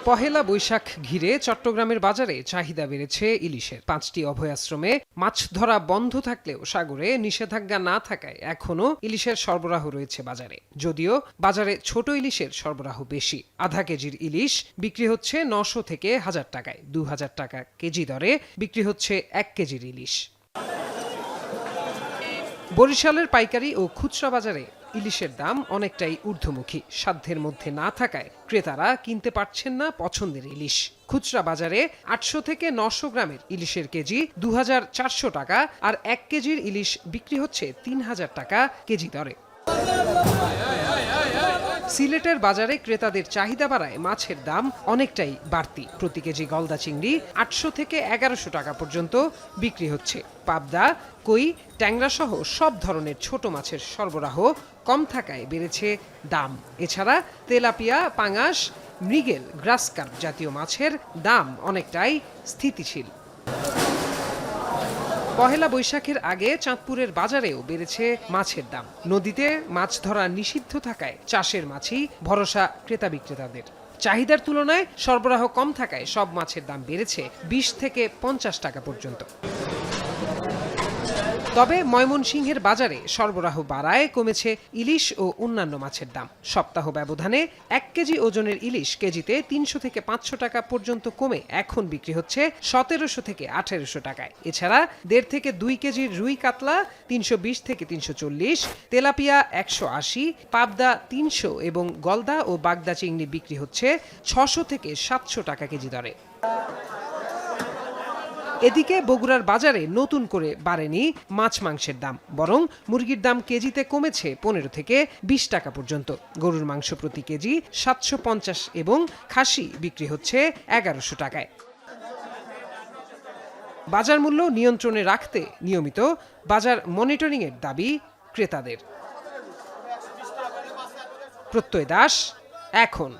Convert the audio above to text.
পহেলা বৈশাখ ঘিরে চট্টগ্রামের বাজারে চাহিদা বেড়েছে ইলিশের। 5টি অভয়াশ্রমে মাছ ধরা বন্ধ থাকলেও সাগরে নিষেধাজ্ঞা না থাকায় এখনও ইলিশের সরবরাহ রয়েছে বাজারে। যদিও বাজারে ছোট ইলিশের সরবরাহ বেশি। আধা কেজির ইলিশ বিক্রি হচ্ছে 900 থেকে 1000 টাকায়, 2000 টাকা কেজি দরে বিক্রি হচ্ছে 1 কেজির ইলিশ। বরিশালের পাইকারি ও খুচরা বাজারে ইলিশের দাম অনেকটাই ঊর্ধ্বমুখী। সাধ্যের মধ্যে না থাকায় ক্রেতারা কিনতে পারছেন না পছন্দের ইলিশ। খুচরা বাজারে 800 থেকে 900 গ্রামের ইলিশের কেজি 2400 টাকা, আর 1 কেজির ইলিশ বিক্রি হচ্ছে 3000 টাকা কেজি দরে। সিলেটের বাজারে ক্রেতাদের চাহিদা বাড়ায় মাছের দাম অনেকটাই বাড়তি। প্রতি কেজি গলদা চিংড়ি 800 থেকে 1100 টাকা পর্যন্ত বিক্রি হচ্ছে। পাবদা, কই, ট্যাংরা সহ সব ধরনের ছোট মাছের সরবরাহ কম থাকায় বেড়েছে দাম। এছাড়া তেলাপিয়া, পাঙাশ, মৃগেল, গ্রাসকার্প জাতীয় মাছের দাম অনেকটাই স্থিতিশীল। পহেলা বৈশাখের আগে চাঁদপুরের বাজারেও বেড়েছে মাছের দাম। নদীতে মাছ ধরা নিষিদ্ধ থাকায় চাষের মাছই ভরসা ক্রেতা বিক্রেতাদের। চাহিদার তুলনায় সরবরাহ কম থাকায় সব মাছের দাম বেড়েছে 20 থেকে 50 টাকা পর্যন্ত। তবে ময়মনসিংহের বাজারে সরবরাহ বাড়ায় কমেছে ইলিশ ও অন্যান্য মাছের দাম। সপ্তাহ ব্যবধানে 1 কেজি ওজনের ইলিশ কেজিতে 300 থেকে 500 টাকা পর্যন্ত কমে এখন বিক্রি হচ্ছে 1700 থেকে 1800 টাকায়। এছাড়া 1.5 থেকে 2 কেজির রুই কাতলা 320 থেকে 340, তেলাপিয়া 180, পাবদা 300 এবং গলদা ও বাগদা চিংড়ি বিক্রি হচ্ছে 600 থেকে 700 টাকা কেজি দরে। এদিকে বগুড়ার বাজারে নতুন করে বাড়েনি মাছ মাংসের দাম, বরং মুরগির দাম কেজিতে কমেছে 15 থেকে 20 টাকা পর্যন্ত। গরুর মাংস প্রতি কেজি 750 এবং খাসি বিক্রি হচ্ছে 1100 টাকায়। বাজার মূল্য নিয়ন্ত্রণে রাখতে নিয়মিত বাজার মনিটরিংয়ের দাবি ক্রেতাদের। প্রত্যয় দাস, এখন।